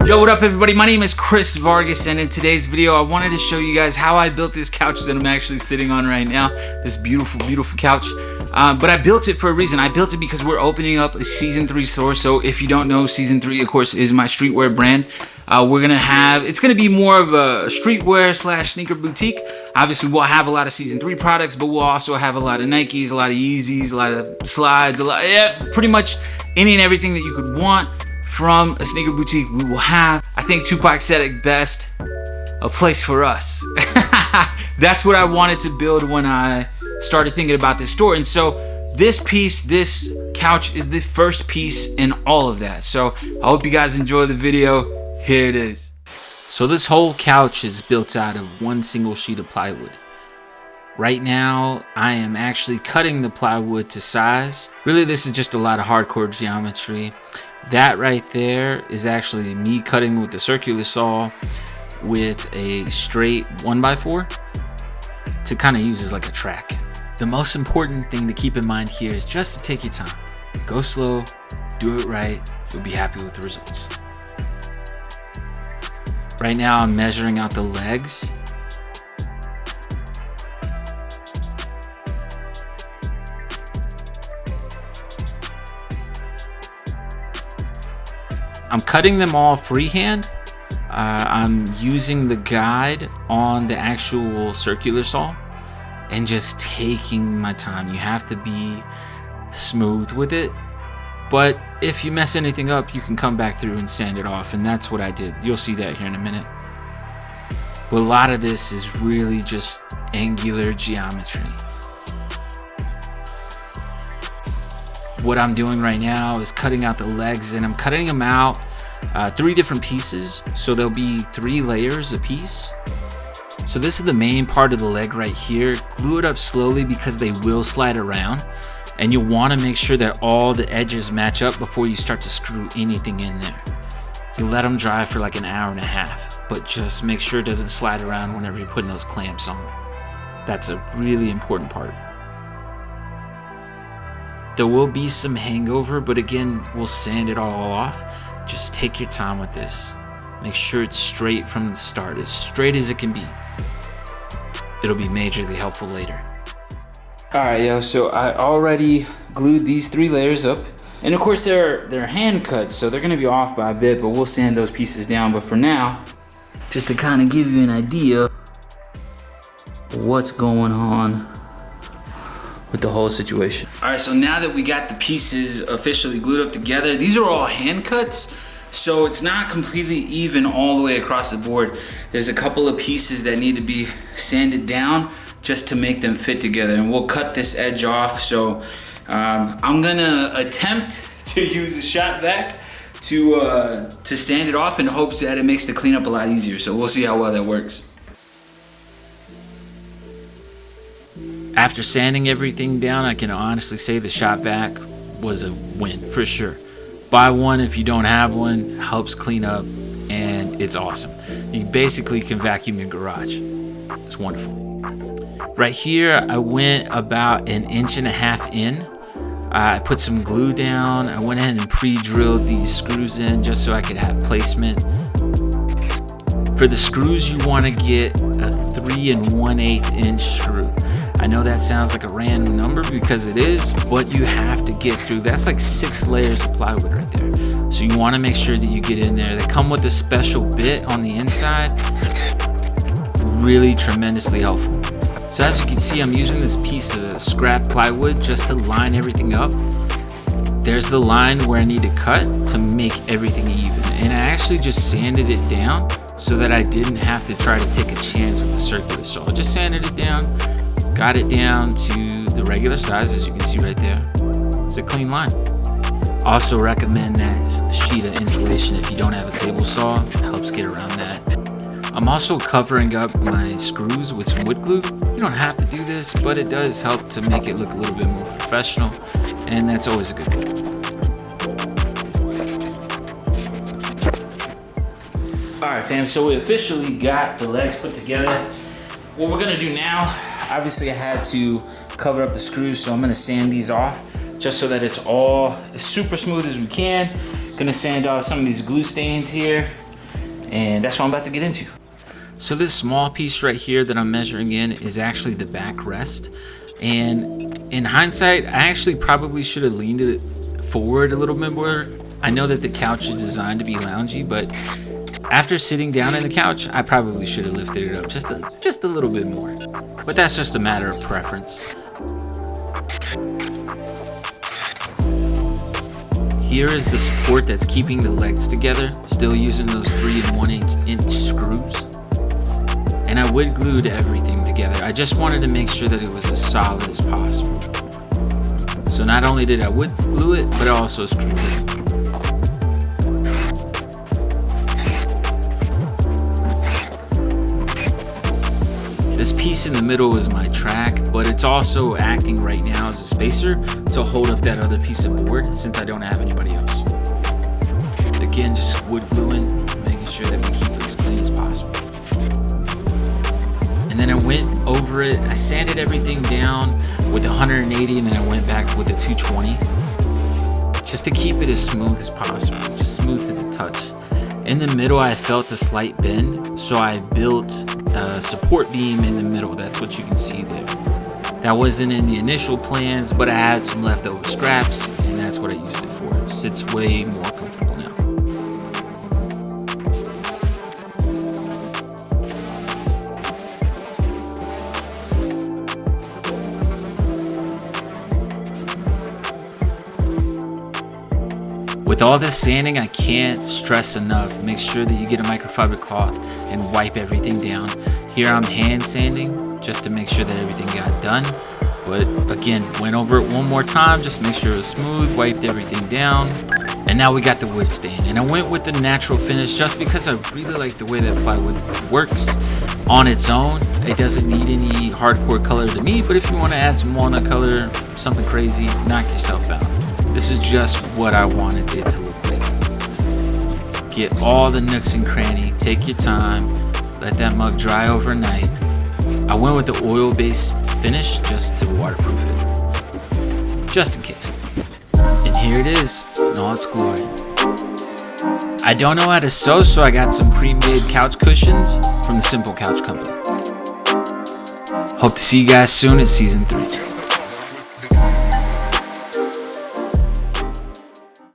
Yo, what up everybody? My name is Chris Vargas, and in today's video I wanted to show you guys how I built this couch that I'm actually sitting on right now. This beautiful couch. But I built it for a reason. I built it because we're opening up a Season 3 store. So if you don't know, Season 3 of course is my streetwear brand. It's gonna be more of a streetwear / sneaker boutique. Obviously we'll have a lot of Season 3 products, but we'll also have a lot of Nikes, a lot of Yeezys, a lot of slides, pretty much any and everything that you could want from a sneaker boutique we will have. I think Tupac said it best, a place for us. That's what I wanted to build when I started thinking about this store. And so this couch is the first piece in all of that. So I hope you guys enjoy the video. Here it is. So this whole couch is built out of one single sheet of plywood. Right now, I am actually cutting the plywood to size. Really, this is just a lot of hardcore geometry. That right there is actually me cutting with the circular saw with a straight 1x4 to kind of use as like a track. The most important thing to keep in mind here is just to take your time. Go slow, do it right, you'll be happy with the results. Right now I'm measuring out the legs. I'm cutting them all freehand. I'm using the guide on the actual circular saw and just taking my time. You have to be smooth with it, but if you mess anything up, you can come back through and sand it off, and that's what I did. You'll see that here in a minute. But a lot of this is really just angular geometry. What I'm doing right now is cutting out the legs, and I'm cutting them out 3 different pieces, so there'll be 3 layers a piece. So this is the main part of the leg right here. Glue it up slowly because they will slide around, and you'll want to make sure that all the edges match up before you start to screw anything in there. You let them dry for like an hour and a half, but just make sure it doesn't slide around whenever you're putting those clamps on. That's a really important part. There will be some hangover, but again, we'll sand it all off. Just take your time with this. Make sure it's straight from the start, as straight as it can be. It'll be majorly helpful later. All right, yo, so I already glued these 3 layers up. And of course they're hand cuts, so they're gonna be off by a bit, but we'll sand those pieces down. But for now, just to kind of give you an idea of what's going on with the whole situation. All right, so now that we got the pieces officially glued up together, these are all hand cuts, so it's not completely even all the way across the board. There's a couple of pieces that need to be sanded down just to make them fit together, and we'll cut this edge off. So I'm gonna attempt to use a shot vac to sand it off in hopes that it makes the cleanup a lot easier. So we'll see how well that works. After sanding everything down, I can honestly say the shop vac was a win for sure. Buy one if you don't have one, helps clean up, and it's awesome. You basically can vacuum your garage. It's wonderful. Right here, I went about 1.5 inches in. I put some glue down. I went ahead and pre-drilled these screws in just so I could have placement. For the screws, you want to get a 3 1/8 inch screw. I know that sounds like a random number because it is, but you have to get through. That's like 6 layers of plywood right there. So you want to make sure that you get in there. They come with a special bit on the inside. Really tremendously helpful. So as you can see, I'm using this piece of scrap plywood just to line everything up. There's the line where I need to cut to make everything even. And I actually just sanded it down so that I didn't have to try to take a chance with the circular saw. I just sanded it down. Got it down to the regular size, as you can see right there. It's a clean line. Also recommend that sheet of insulation if you don't have a table saw. It helps get around that. I'm also covering up my screws with some wood glue. You don't have to do this, but it does help to make it look a little bit more professional, and that's always a good thing. All right, fam, so we officially got the legs put together. What we're gonna do now, obviously I had to cover up the screws, so I'm gonna sand these off just so that it's all as super smooth as we can. Gonna sand off some of these glue stains here. and that's what I'm about to get into. So this small piece right here that I'm measuring in is actually the backrest, and in hindsight I actually probably should have leaned it forward a little bit more. I know that the couch is designed to be loungy, but after sitting down in the couch, I probably should have lifted it up just a little bit more. But that's just a matter of preference. Here is the support that's keeping the legs together, still using those 3 1/8" screws. And I wood glued everything together. I just wanted to make sure that it was as solid as possible. So not only did I wood glue it, but I also screwed it. This piece in the middle is my track, but it's also acting right now as a spacer to hold up that other piece of board since I don't have anybody else. Again, just wood gluing, making sure that we keep it as clean as possible. And then I went over it, I sanded everything down with 180, and then I went back with a 220 just to keep it as smooth as possible, just smooth to the touch. In the middle, I felt a slight bend, so I built a support beam in the middle. That's what you can see there. That wasn't in the initial plans, but I had some leftover scraps, and that's what I used it for. It sits way more comfortable now. With all this sanding, I can't stress enough, make sure that you get a microfiber cloth and wipe everything down. Here I'm hand sanding just to make sure that everything got done. But again, went over it one more time, just to make sure it was smooth, wiped everything down. And now we got the wood stain. And I went with the natural finish just because I really like the way that plywood works on its own. It doesn't need any hardcore color to me, but if you want to add some walnut color, something crazy, knock yourself out. This is just what I wanted it to look like. Get all the nooks and crannies, take your time, let that mug dry overnight. I went with the oil-based finish just to waterproof it, just in case. And here it is in all its glory. I don't know how to sew, so I got some pre-made couch cushions from the Simple Couch Company. Hope to see you guys soon at Season 3.